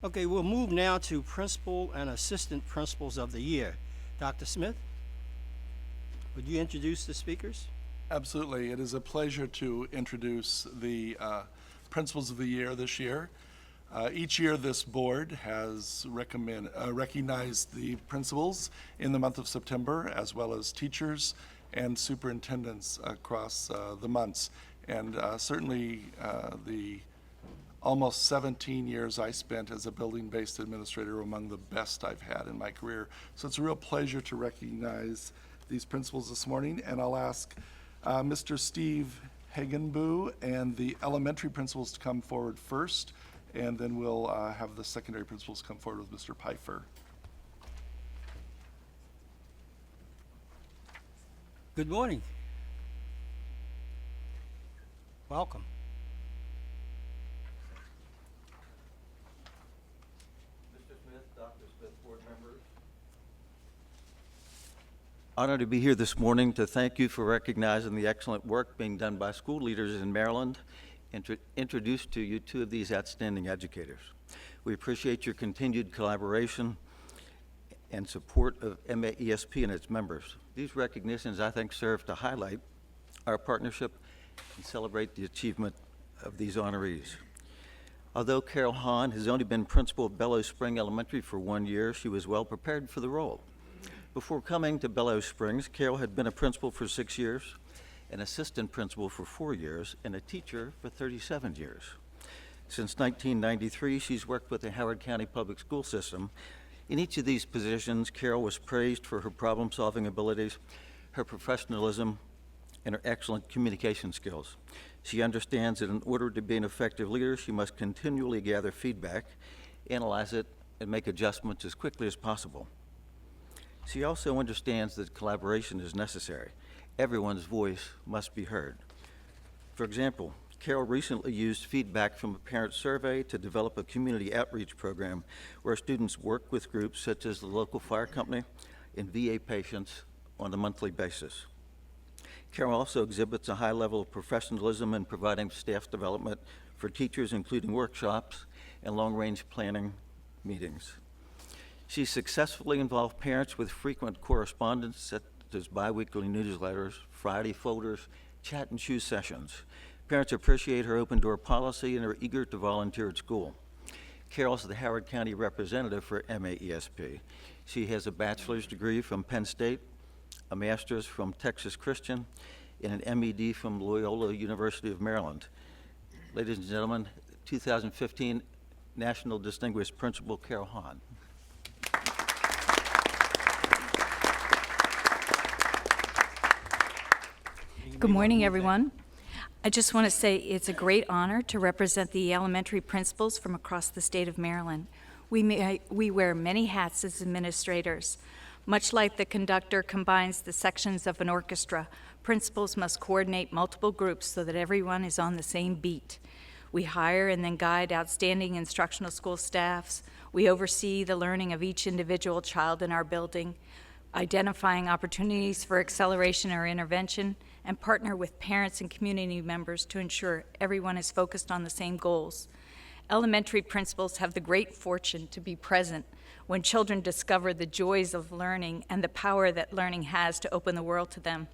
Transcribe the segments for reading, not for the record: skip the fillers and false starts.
Okay, we'll move now to Principal and Assistant Principals of the Year. Dr. Smith, would you introduce the speakers? Absolutely. It is a pleasure to introduce the Principals of the Year this year. Each year, this board has recognized the principals in the month of September, as well as teachers and superintendents across the months. And certainly the almost 17 years I spent as a building-based administrator among the best I've had in my career. So it's a real pleasure to recognize these principals this morning, and I'll ask Mr. Steve Hagenbuch and the elementary principals to come forward first, and then we'll have the secondary principals come forward with Mr. Pieffer. Good morning. Welcome. Mr. Smith, Dr. Smith, board members. Honored to be here this morning to thank you for recognizing the excellent work being done by school leaders in Maryland and to introduce to you two of these outstanding educators. We appreciate your continued collaboration and support of MAESP and its members. These recognitions, I think, serve to highlight our partnership and celebrate the achievement of these honorees. Although Carol Hahn has only been principal of Bellows Spring Elementary for 1 year, she was well prepared for the role. Before coming to Bellows Springs, Carol had been a principal for 6 years, an assistant principal for 4 years, and a teacher for 37 years. Since 1993, she's worked with the Howard County Public School System. In each of these positions, Carol was praised for her problem-solving abilities, her professionalism, and her excellent communication skills. She understands that in order to be an effective leader, she must continually gather feedback, analyze it, and make adjustments as quickly as possible. She also understands that collaboration is necessary. Everyone's voice must be heard. For example, Carol recently used feedback from a parent survey to develop a community outreach program where students work with groups such as the local fire company and VA patients on a monthly basis. Carol also exhibits a high level of professionalism in providing staff development for teachers, including workshops and long-range planning meetings. She successfully involved parents with frequent correspondence, such as biweekly newsletters, Friday folders, chat and choose sessions. Parents appreciate her open door policy and are eager to volunteer at school. Carol's the Howard County representative for MAESP. She has a bachelor's degree from Penn State, a master's from Texas Christian, and an MED from Loyola University of Maryland. Ladies and gentlemen, 2015 National Distinguished Principal Carol Hahn. Good morning, everyone. I just want to say it's a great honor to represent the elementary principals from across the state of Maryland. We wear many hats as administrators. Much like the conductor combines the sections of an orchestra, principals must coordinate multiple groups so that everyone is on the same beat. We hire and then guide outstanding instructional school staffs. We oversee the learning of each individual child in our building, identifying opportunities for acceleration or intervention, and partner with parents and community members to ensure everyone is focused on the same goals. Elementary principals have the great fortune to be present when children discover the joys of learning and the power that learning has to open the world to them.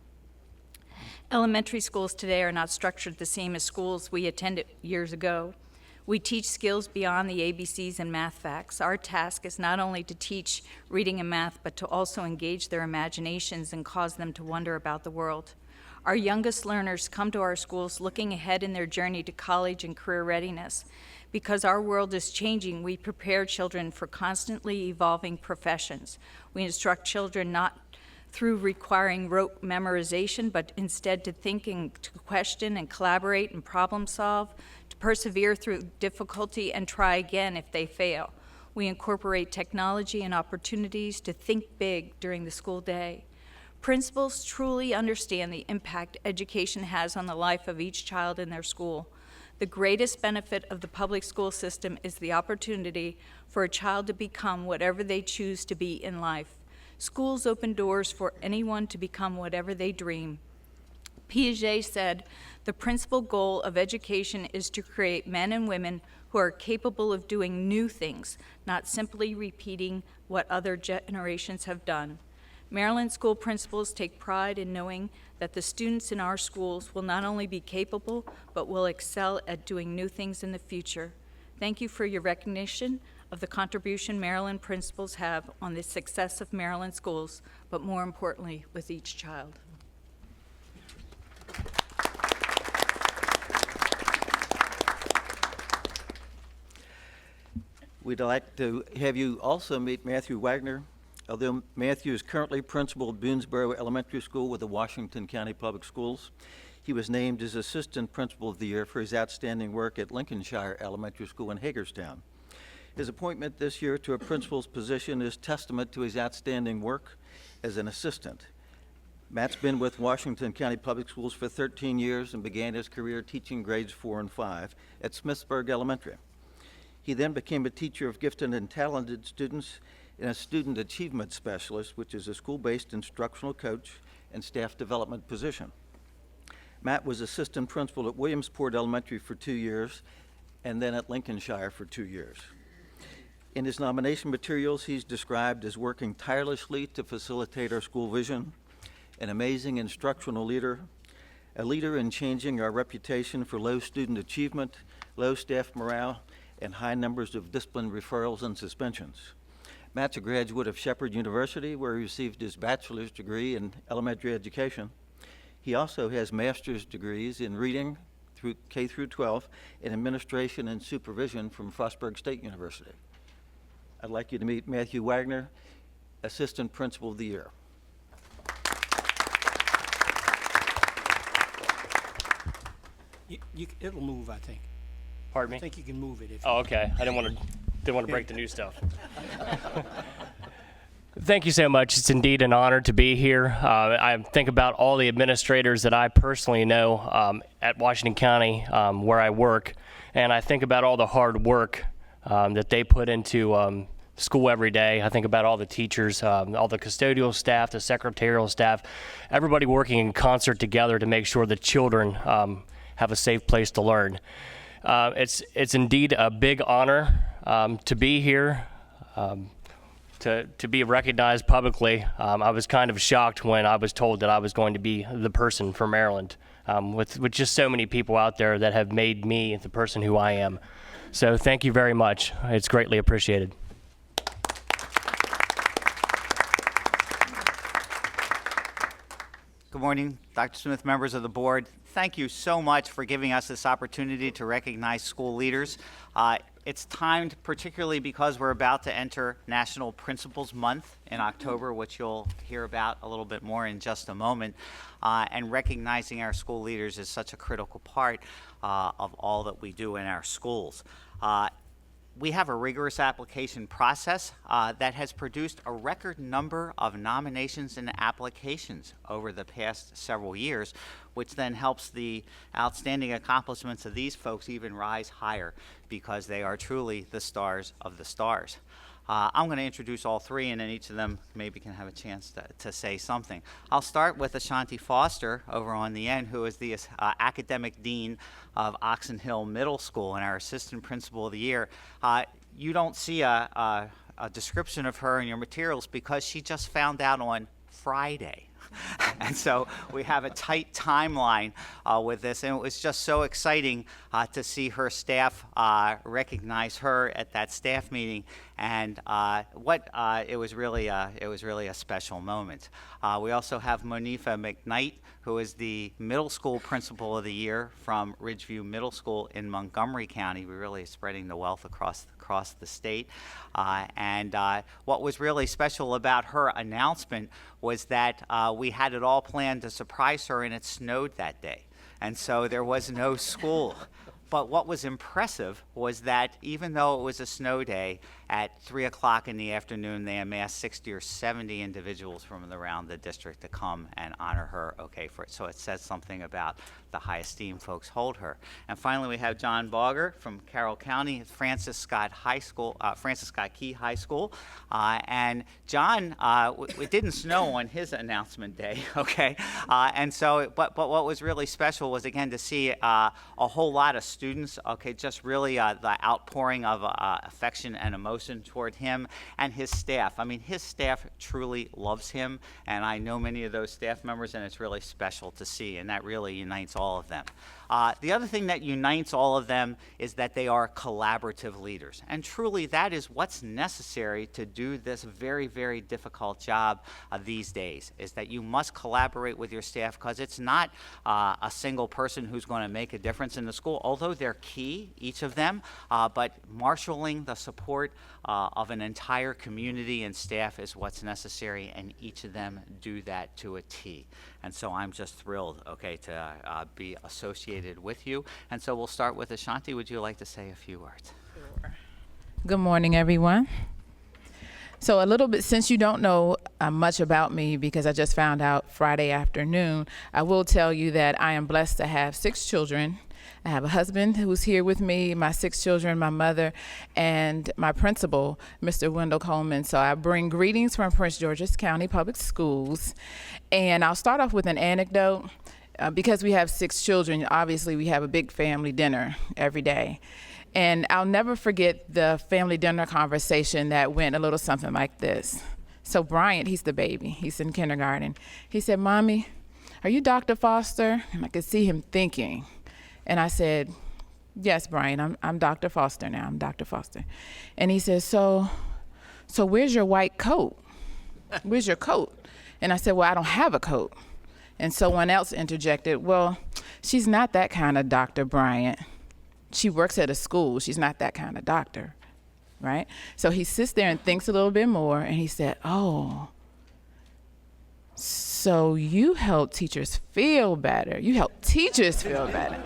Elementary schools today are not structured the same as schools we attended years ago. We teach skills beyond the ABCs and math facts. Our task is not only to teach reading and math, but to also engage their imaginations and cause them to wonder about the world. Our youngest learners come to our schools looking ahead in their journey to college and career readiness. Because our world is changing, we prepare children for constantly evolving professions. We instruct children not through requiring rote memorization, but instead to think and to question and collaborate and problem solve, to persevere through difficulty and try again if they fail. We incorporate technology and opportunities to think big during the school day. Principals truly understand the impact education has on the life of each child in their school. The greatest benefit of the public school system is the opportunity for a child to become whatever they choose to be in life. Schools open doors for anyone to become whatever they dream. Piaget said, "The principal goal of education is to create men and women who are capable of doing new things, not simply repeating what other generations have done. Maryland school principals take pride in knowing that the students in our schools will not only be capable, but will excel at doing new things in the future. Thank you for your recognition of the contribution Maryland principals have on the success of Maryland schools, but more importantly, with each child. We'd like to have you also meet Matthew Wagner. Although Matthew is currently principal of Boonesboro Elementary School with the Washington County Public Schools, he was named as Assistant Principal of the Year for his outstanding work at Lincolnshire Elementary School in Hagerstown. His appointment this year to a principal's position is testament to his outstanding work as an assistant. Matt's been with Washington County Public Schools for 13 years and began his career teaching grades 4 and 5 at Smithsburg Elementary. He then became a teacher of gifted and talented students and a student achievement specialist, which is a school-based instructional coach and staff development position. Matt was assistant principal at Williamsport Elementary for 2 years and then at Lincolnshire for 2 years. In his nomination materials, he's described as working tirelessly to facilitate our school vision, an amazing instructional leader, a leader in changing our reputation for low student achievement, low staff morale, and high numbers of discipline referrals and suspensions. Matt's a graduate of Shepherd University, where he received his bachelor's degree in elementary education. He also has master's degrees in reading through K through 12 and administration and supervision from Frostburg State University. I'd like you to meet Matthew Wagner, Assistant Principal of the Year. It'll move, I think. Pardon me? I think you can move it if Oh, okay. I didn't want to break the new stuff. Thank you so much. It's indeed an honor to be here. I think about all the administrators that I personally know at Washington County, where I work, and I think about all the hard work that they put into school every day. I think about all the teachers, all the custodial staff, the secretarial staff, everybody working in concert together to make sure the children have a safe place to learn. It's indeed a big honor to be here, to be recognized publicly. I was kind of shocked when I was told that I was going to be the person for Maryland, with just so many people out there that have made me the person who I am. So thank you very much. It's greatly appreciated. Good morning, Dr. Smith, members of the board. Thank you so much for giving us this opportunity to recognize school leaders. It's timed particularly because we're about to enter National Principals Month in October, which you'll hear about a little bit more in just a moment. And recognizing our school leaders is such a critical part of all that we do in our schools. We have a rigorous application process that has produced a record number of nominations and applications over the past several years, which then helps the outstanding accomplishments of these folks even rise higher because they are truly the stars of the stars. I'm going to introduce all three, and then each of them maybe can have a chance to say something. I'll start with Ashanti Foster over on the end, who is the academic dean of Oxon Hill Middle School and our assistant principal of the year. You don't see a description of her in your materials because she just found out on Friday. And so we have a tight timeline with this, and it was just so exciting to see her staff recognize her at that staff meeting, and it was really a special moment. We also have Monifa McKnight, who is the middle school principal of the year from Ridgeview Middle School in Montgomery County. We're really spreading the wealth across the state. And what was really special about her announcement was that we had it all planned to surprise her, and it snowed that day. And so there was no school. But what was impressive was that even though it was a snow day, at 3 o'clock in the afternoon, they amassed 60 or 70 individuals from around the district to come and honor her. So it says something about the high esteem folks hold her. And finally, we have John Baugher from Carroll County, Francis Scott Key High School. And John, it didn't snow on his announcement day, okay? But what was really special was, again, to see a whole lot of students students, okay, just really the outpouring of affection and emotion toward him and his staff. I mean, his staff truly loves him, and I know many of those staff members, and it's really special to see, and that really unites all of them. The other thing that unites all of them is that they are collaborative leaders. And truly, that is what's necessary to do this very, very difficult job these days, is that you must collaborate with your staff, because it's not a single person who's going to make a difference in the school, although they're key, each of them, but marshaling the support of an entire community and staff is what's necessary, and each of them do that to a T. And so I'm just thrilled, okay, to be associated with you. And so we'll start with Ashanti. Would you like to say a few words? Good morning, everyone. So a little bit, since you don't know much about me, because I just found out Friday afternoon, I will tell you that I am blessed to have 6 children. I have a husband who's here with me, my 6 children, my mother, and my principal, Mr. Wendell Coleman. So I bring greetings from Prince George's County Public Schools. And I'll start off with an anecdote. Because we have 6 children, obviously we have a big family dinner every day. And I'll never forget the family dinner conversation that went a little something like this. So Bryant, he's the baby, he's in kindergarten. He said, "Mommy, are you Dr. Foster?" And I could see him thinking. And I said, "Yes, Brian, I'm Dr. Foster now. I'm Dr. Foster." And he said, so where's your white coat? Where's your coat? And I said, "Well, I don't have a coat." And someone else interjected, "Well, she's not that kind of doctor, Bryant. She works at a school. She's not that kind of doctor," right? So he sits there and thinks a little bit more, and he said, "Oh, so you help teachers feel better. You help teachers feel better."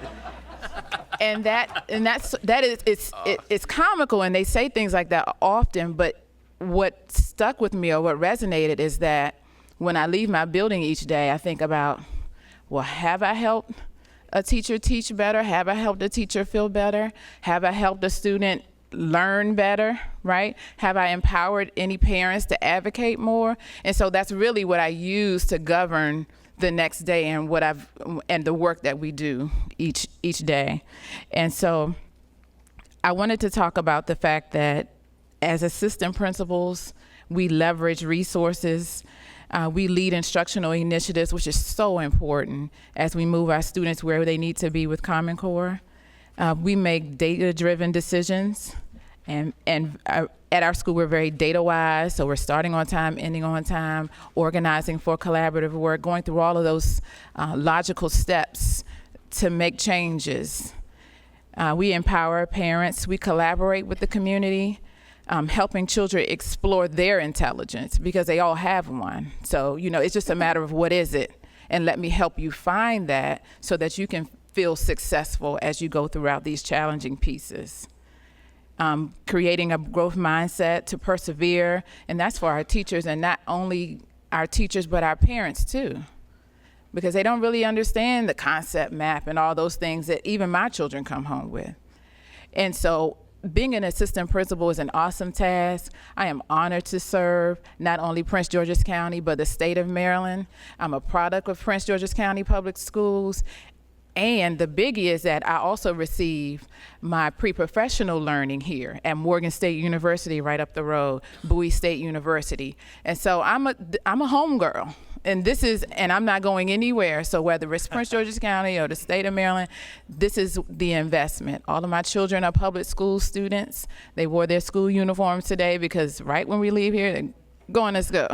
It's comical, and they say things like that often, but what stuck with me or what resonated is that when I leave my building each day, I think about, well, have I helped a teacher teach better? Have I helped a teacher feel better? Have I helped a student learn better, right? Have I empowered any parents to advocate more? And so that's really what I use to govern the next day and and the work that we do each day. And so I wanted to talk about the fact that as assistant principals, we leverage resources. We lead instructional initiatives, which is so important as we move our students where they need to be with Common Core. We make data-driven decisions, and at our school, we're very data-wise, so we're starting on time, ending on time, organizing for collaborative work, going through all of those logical steps to make changes. We empower parents. We collaborate with the community, helping children explore their intelligence, because they all have one. So, it's just a matter of what is it, and let me help you find that so that you can feel successful as you go throughout these challenging pieces. Creating a growth mindset to persevere, and that's for our teachers, and not only our teachers, but our parents too, because they don't really understand the concept map and all those things that even my children come home with. And so being an assistant principal is an awesome task. I am honored to serve not only Prince George's County, but the state of Maryland. I'm a product of Prince George's County Public Schools. And the biggie is that I also received my pre-professional learning here at Morgan State University, right up the road, Bowie State University. And so I'm a homegirl. And I'm not going anywhere. So whether it's Prince George's County or the state of Maryland, this is the investment. All of my children are public school students. They wore their school uniforms today because right when we leave here, they're going, let's go.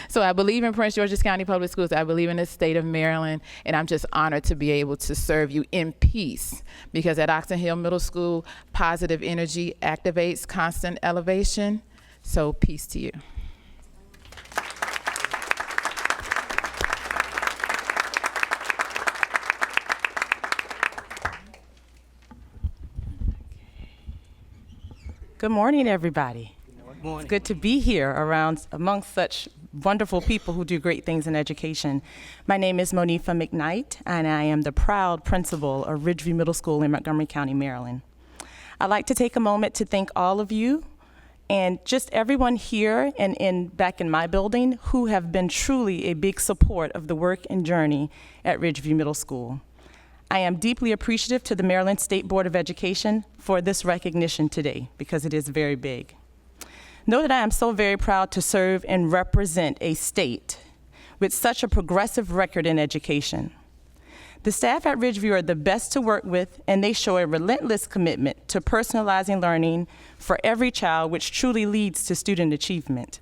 So I believe in Prince George's County Public Schools. I believe in the state of Maryland, and I'm just honored to be able to serve you in peace, because at Oxon Hill Middle School, positive energy activates constant elevation. So peace to you. Good morning, everybody. Good morning. It's good to be here amongst such wonderful people who do great things in education. My name is Monifa McKnight, and I am the proud principal of Ridgeview Middle School in Montgomery County, Maryland. I'd like to take a moment to thank all of you and just everyone here and back in my building who have been truly a big support of the work and journey at Ridgeview Middle School. I am deeply appreciative to the Maryland State Board of Education for this recognition today, because it is very big. Know that I am so very proud to serve and represent a state with such a progressive record in education. The staff at Ridgeview are the best to work with, and they show a relentless commitment to personalizing learning for every child, which truly leads to student achievement.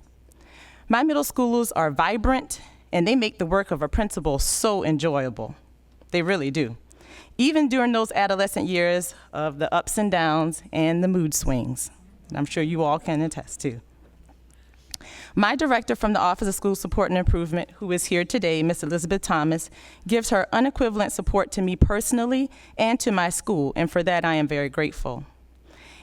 My middle schoolers are vibrant, and they make the work of a principal so enjoyable. They really do. Even during those adolescent years of the ups and downs and the mood swings. And I'm sure you all can attest to. My director from the Office of School Support and Improvement, who is here today, Ms. Elizabeth Thomas, gives her unequivalent support to me personally and to my school, and for that I am very grateful.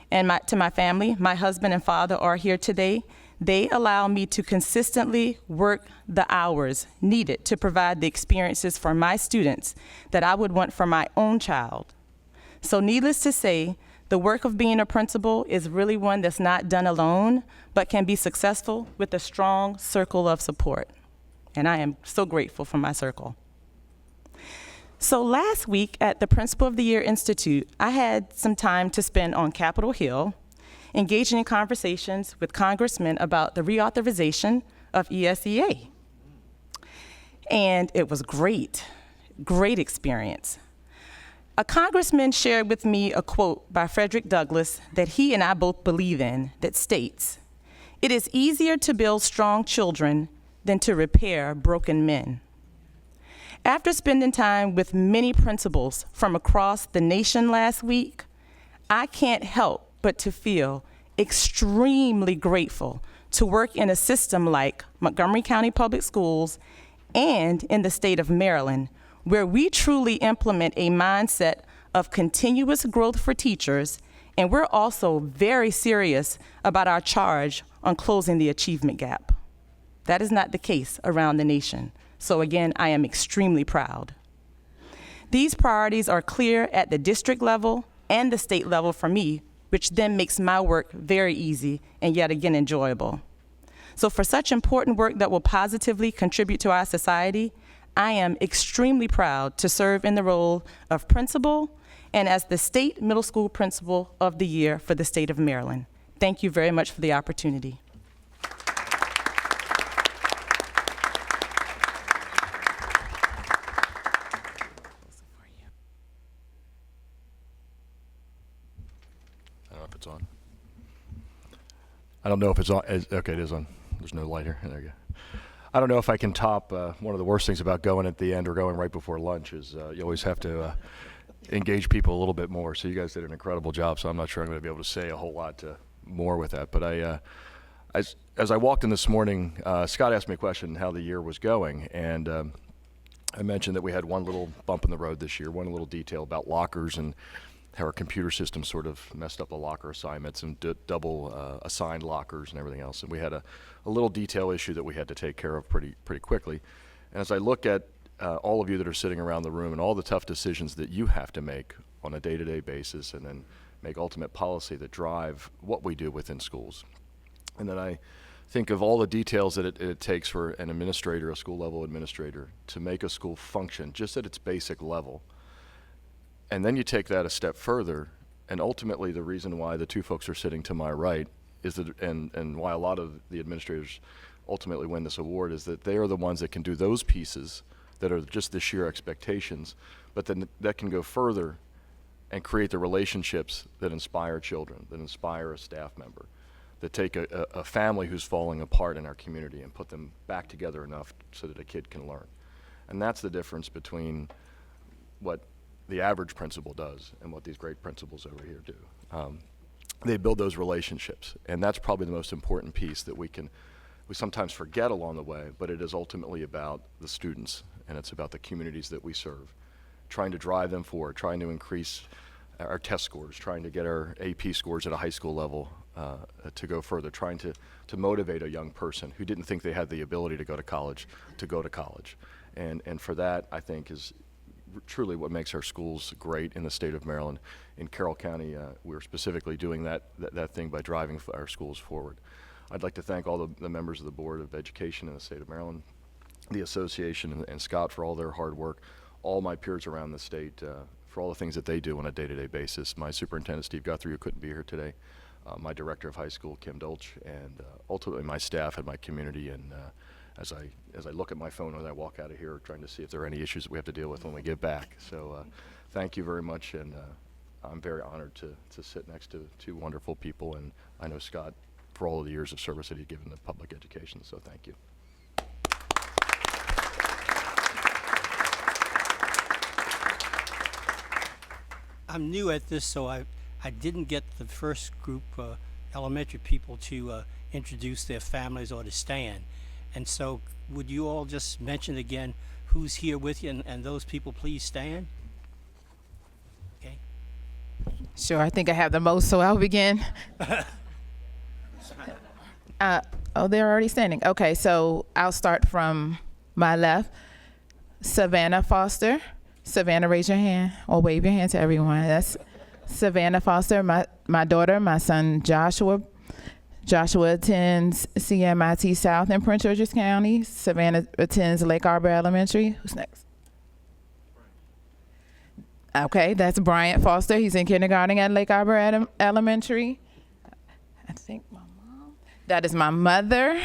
And to my family, my husband and father are here today. They allow me to consistently work the hours needed to provide the experiences for my students that I would want for my own child. So needless to say, the work of being a principal is really one that's not done alone, but can be successful with a strong circle of support. And I am so grateful for my circle. So last week at the Principal of the Year Institute, I had some time to spend on Capitol Hill, engaging in conversations with congressmen about the reauthorization of ESEA. And it was great experience. A congressman shared with me a quote by Frederick Douglass that he and I both believe in that states, "It is easier to build strong children than to repair broken men." After spending time with many principals from across the nation last week, I can't help but to feel extremely grateful to work in a system like Montgomery County Public Schools and in the state of Maryland, where we truly implement a mindset of continuous growth for teachers, and we're also very serious about our charge on closing the achievement gap. That is not the case around the nation. So again, I am extremely proud. These priorities are clear at the district level and the state level for me, which then makes my work very easy and yet again enjoyable. So for such important work that will positively contribute to our society, I am extremely proud to serve in the role of principal and as the State Middle School Principal of the Year for the state of Maryland. Thank you very much for the opportunity. I don't know if it's on. Okay, it is on. There's no light here. There you go. I don't know if I can top one of the worst things about going at the end or going right before lunch is you always have to engage people a little bit more. So you guys did an incredible job, so I'm not sure I'm going to be able to say a whole lot more with that. But as I walked in this morning, Scott asked me a question how the year was going, and I mentioned that we had one little bump in the road this year, one little detail about lockers and how our computer system sort of messed up the locker assignments and double assigned lockers and everything else. And we had a little detail issue that we had to take care of pretty quickly. And as I look at all of you that are sitting around the room and all the tough decisions that you have to make on a day-to-day basis and then make ultimate policy that drive what we do within schools. And then I think of all the details that it takes for an administrator, a school level administrator, to make a school function just at its basic level. And then you take that a step further, and ultimately the reason why the two folks are sitting to my right is that, and why a lot of the administrators ultimately win this award, is that they are the ones that can do those pieces that are just the sheer expectations, but then that can go further and create the relationships that inspire children, that inspire a staff member, that take a family who's falling apart in our community and put them back together enough so that a kid can learn. And that's the difference between what the average principal does and what these great principals over here do. They build those relationships, and that's probably the most important piece that we sometimes forget along the way, but it is ultimately about the students, and it's about the communities that we serve, trying to drive them forward, trying to increase our test scores, trying to get our AP scores at a high school level to go further, trying to motivate a young person who didn't think they had the ability to go to college. And for that, I think, is truly what makes our schools great in the state of Maryland. In Carroll County, we're specifically doing that thing by driving our schools forward. I'd like to thank all the members of the Board of Education in the state of Maryland, the association, and Scott for all their hard work, all my peers around the state for all the things that they do on a day-to-day basis. My superintendent, Steve Guthrie, who couldn't be here today, my director of high school, Kim Dolch, and ultimately my staff and my community. And as I look at my phone when I walk out of here, trying to see if there are any issues that we have to deal with when we get back. So thank you very much, and I'm very honored to sit next to two wonderful people, and I know Scott for all of the years of service that he's given to public education, so thank you. I'm new at this, so I didn't get the first group, elementary people, to introduce their families or to stand. And so would you all just mention again who's here with you, and those people please stand? Okay. Sure, I think I have the most, so I'll begin. Oh, they're already standing. Okay, so I'll start from my left. Savannah Foster. Savannah, raise your hand or wave your hand to everyone. That's Savannah Foster, my daughter, my son Joshua. Joshua attends CMIT South in Prince George's County. Savannah attends Lake Arbor Elementary. Who's next? Okay, that's Bryant Foster. He's in kindergarten at Lake Arbor Elementary. I think my mom. That is my mother,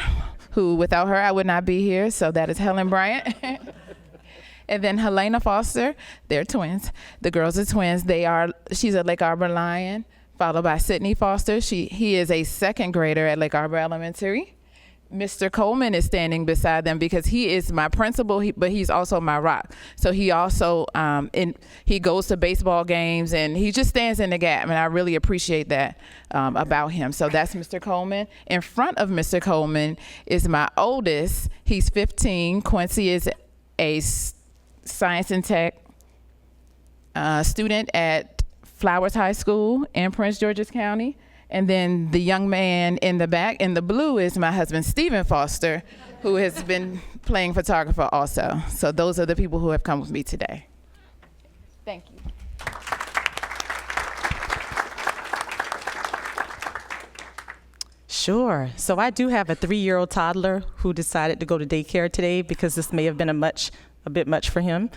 who without her I would not be here. So that is Helen Bryant. And then Helena Foster, they're twins. The girls are twins. She's a Lake Arbor Lion, followed by Sydney Foster. He is a second grader at Lake Arbor Elementary. Mr. Coleman is standing beside them because he is my principal, but he's also my rock. So he also, he goes to baseball games and he just stands in the gap, and I really appreciate that about him. So that's Mr. Coleman. In front of Mr. Coleman is my oldest. He's 15. Quincy is a science and tech student at Flowers High School in Prince George's County. And then the young man in the back in the blue is my husband, Stephen Foster, who has been playing photographer also. So those are the people who have come with me today. Thank you. Sure. So I do have a 3-year-old toddler who decided to go to daycare today because this may have been a bit much for him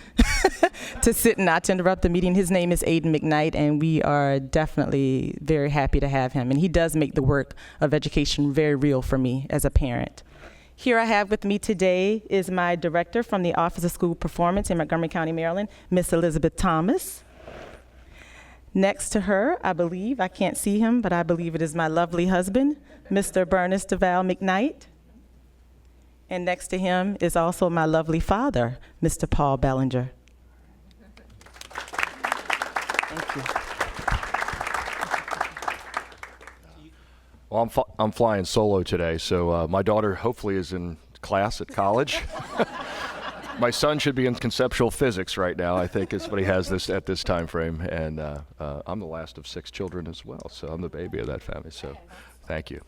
to sit and not to interrupt the meeting. His name is Aiden McKnight, and we are definitely very happy to have him. And he does make the work of education very real for me as a parent. Here I have with me today is my director from the Office of School Performance in Montgomery County, Maryland, Miss Elizabeth Thomas. Next to her, I can't see him, but I believe it is my lovely husband, Mr. Bernice DeVal McKnight. And next to him is also my lovely father, Mr. Paul Bellinger. Thank you. Well, I'm flying solo today, so my daughter hopefully is in class at college. My son should be in conceptual physics right now, I think is what he has at this time frame. And I'm the last of 6 children as well, so I'm the baby of that family, so thank you.